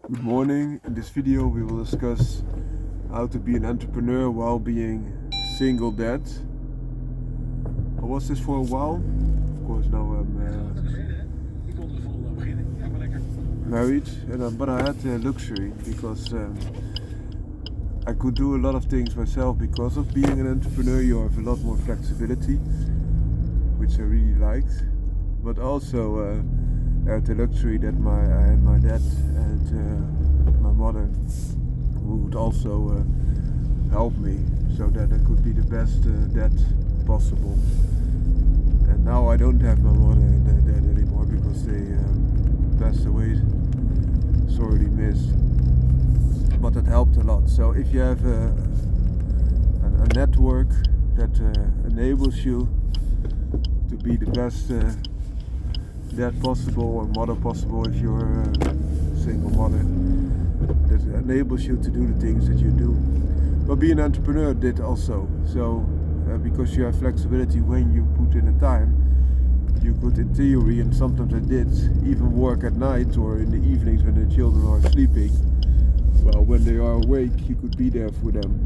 Good morning. In this video we will discuss how to be an entrepreneur while being single dad. I was this for a while. Of course now I'm married, but I had the luxury because I could do a lot of things myself. Because of being an entrepreneur you have a lot more flexibility, which I really liked. But also I had the luxury that I had my dad and my mother who would also help me so that I could be the best dad possible. And now I don't have my mother and dad anymore because they passed away. Sorely missed. But that helped a lot. So if you have a network that enables you to be the best dad possible or mother possible if you're a single mother, that enables you to do the things that you do. But being an entrepreneur did also. So because you have flexibility when you put in the time, you could in theory, and sometimes I did, even work at night or in the evenings when the children are sleeping. Well, when they are awake you could be there for them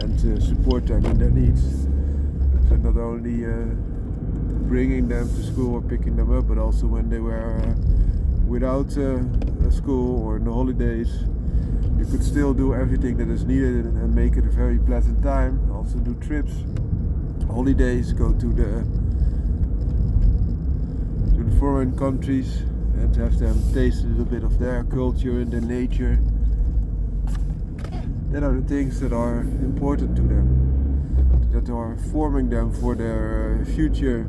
and support them in their needs. So not only bringing them to school or picking them up, but also when they were without school or in the holidays, you could still do everything that is needed and make it a very pleasant time. Also do trips, holidays, go to the foreign countries and have them taste a little bit of their culture and their nature. That are the things that are important to them, that are forming them for their future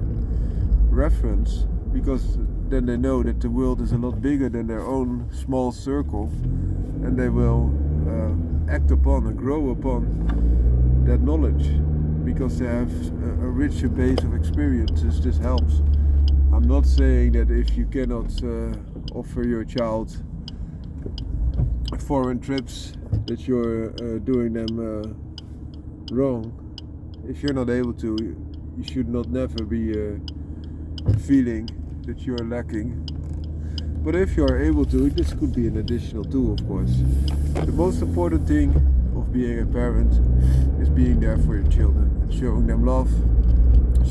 reference, because then they know that the world is a lot bigger than their own small circle, and they will act upon and grow upon that knowledge because they have a richer base of experiences. This helps. I'm not saying that if you cannot offer your child foreign trips that you're doing them wrong. If you're not able to, you should not never be feeling that you're lacking. But if you are able to, this could be an additional tool, of course. The most important thing of being a parent is being there for your children and showing them love,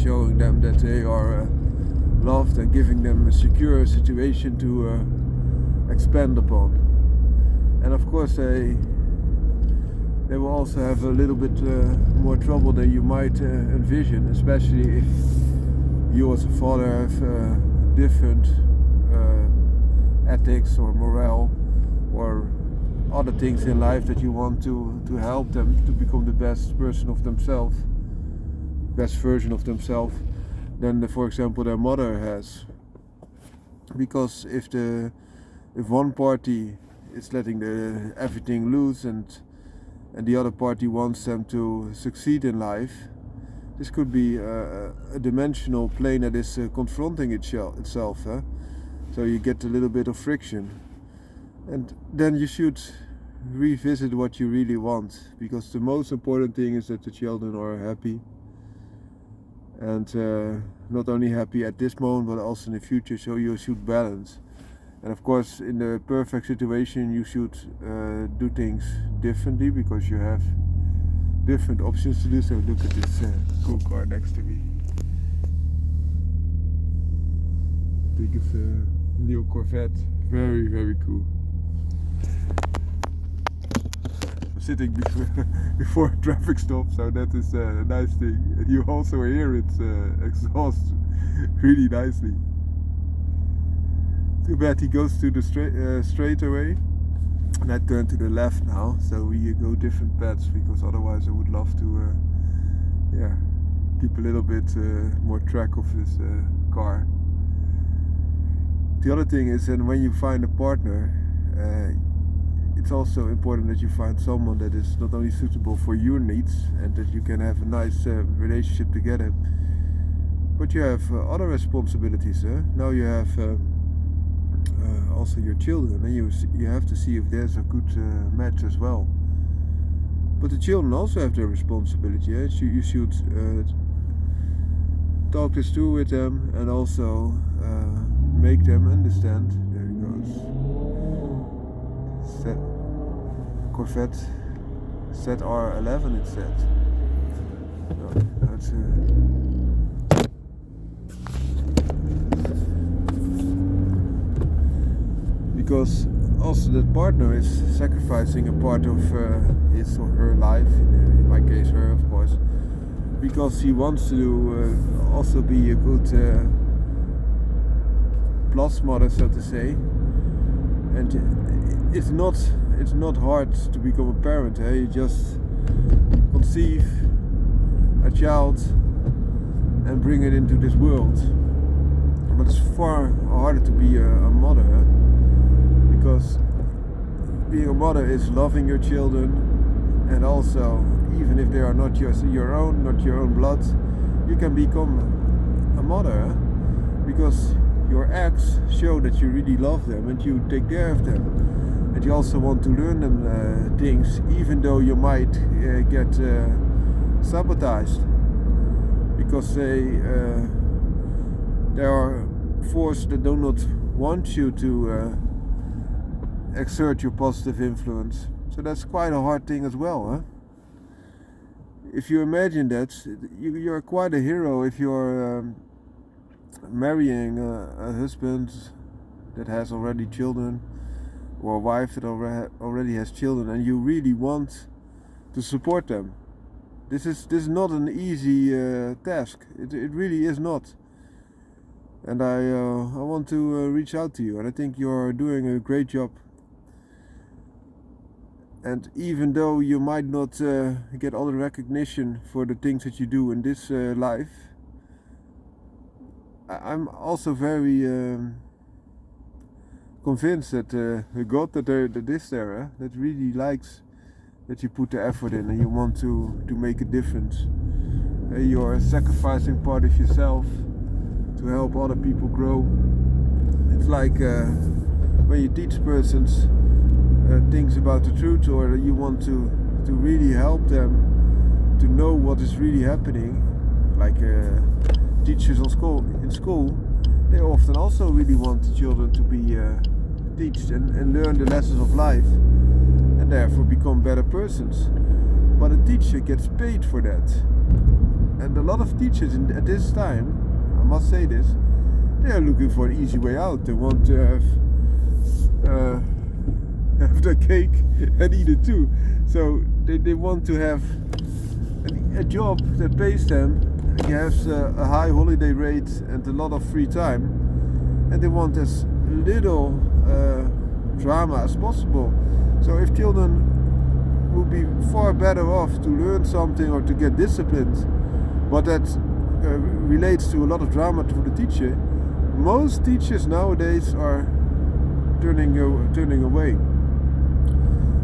showing them that they are loved and giving them a secure situation to expand upon. And of course they will also have a little bit more trouble than you might envision, especially if you as a father have different ethics or morale or other things in life that you want to help them to become the best person of themselves, best version of themselves than for example their mother has. Because if one party is letting everything loose and the other party wants them to succeed in life, this could be a dimensional plane that is confronting itself. So you get a little bit of friction, and then you should revisit what you really want, because the most important thing is that the children are happy, and not only happy at this moment but also in the future. So you should balance. And of course, in the perfect situation, you should do things differently because you have different options to do. So look at this cool car next to me. I think it's a new Corvette. Very, very cool. I'm sitting before a traffic stop, so that is a nice thing. You also hear its exhaust really nicely. Too bad he goes to the straightaway, and I turn to the left now, so we go different paths, because otherwise I would love to keep a little bit more track of this car. The other thing is that when you find a partner, it's also important that you find someone that is not only suitable for your needs and that you can have a nice relationship together, but you have other responsibilities. Now you have also your children, and you have to see if there's a good match as well. But the children also have their responsibility. You should talk this through with them and also make them understand. There he goes. Corvette ZR11 it said. That's because also that partner is sacrificing a part of his or her life, in my case her of course, because he wants to also be a good plus mother, so to say. And it's not hard to become a parent. You just conceive a child and bring it into this world. But it's far harder to be a mother, because being a mother is loving your children, and also even if they are not your own blood, you can become a mother, because your acts show that you really love them and you take care of them, and you also want to learn them things, even though you might get sabotaged, because they are forces that do not want you to exert your positive influence. So that's quite a hard thing as well, huh? If you imagine that, you're quite a hero if you're marrying a husband that has already children, or a wife that already has children, and you really want to support them. This is not an easy task. It really is not. And I want to reach out to you, and I think you're doing a great job. And even though you might not get all the recognition for the things that you do in this life, I'm also very convinced that God that is there, that really likes that you put the effort in and you want to make a difference. You're sacrificing part of yourself to help other people grow. It's like when you teach persons things about the truth, or you want to really help them to know what is really happening, like teachers in school, they often also really want the children to be taught and learn the lessons of life, and therefore become better persons. But a teacher gets paid for that, and a lot of teachers at this time, I must say this, they are looking for an easy way out. They want to have their cake and eat it too. So they want to have a job that pays them, has a high holiday rate and a lot of free time, and they want as little drama as possible. So if children would be far better off to learn something or to get disciplined, but that relates to a lot of drama for the teacher, most teachers nowadays are turning away.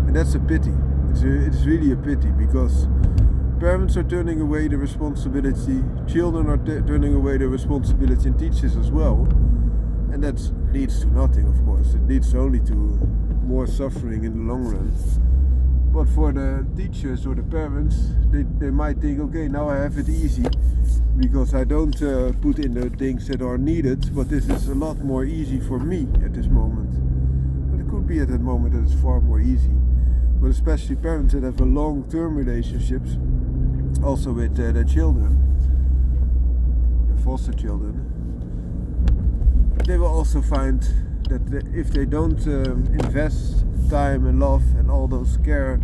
And that's a pity. It's really a pity, because parents are turning away the responsibility, children are turning away the responsibility, and teachers as well. And that leads to nothing, of course. It leads only to more suffering in the long run. But for the teachers or the parents, they might think, okay, now I have it easy, because I don't put in the things that are needed, but this is a lot more easy for me at this moment. But it could be at that moment that it's far more easy. But especially parents that have a long-term relationships, also with their children, the foster children, they will also find that if they don't invest time and love and all those care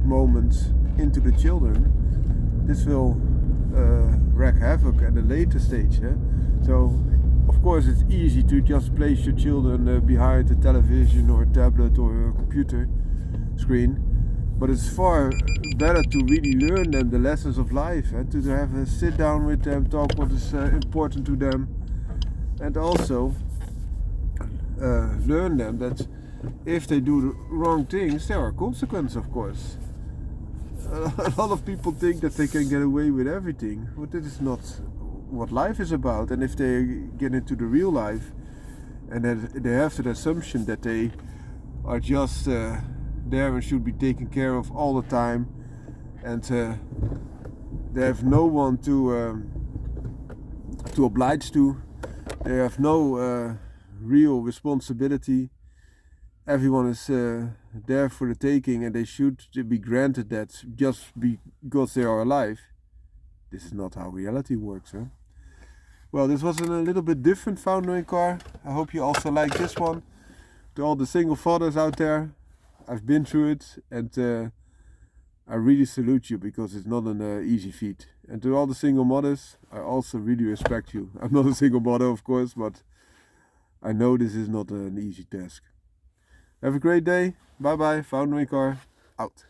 moments into the children, this will wreak havoc at a later stage. So of course it's easy to just place your children behind a television or a tablet or a computer screen, but it's far better to really learn them the lessons of life, to have a sit down with them, talk what is important to them, and also learn them that if they do the wrong things, there are consequences, of course. A lot of people think that they can get away with everything, but that is not what life is about. And if they get into the real life, and that they have that assumption that they are just there and should be taken care of all the time, and they have no one to oblige to, they have no real responsibility, everyone is there for the taking and they should be granted that just because they are alive. This is not how reality works, huh? Well, this was a little bit different foundering car. I hope you also like this one. To all the single fathers out there, I've been through it, and I really salute you because it's not an easy feat. And to all the single mothers, I also really respect you. I'm not a single mother, of course, but I know this is not an easy task. Have a great day. Bye bye. Foundering car out.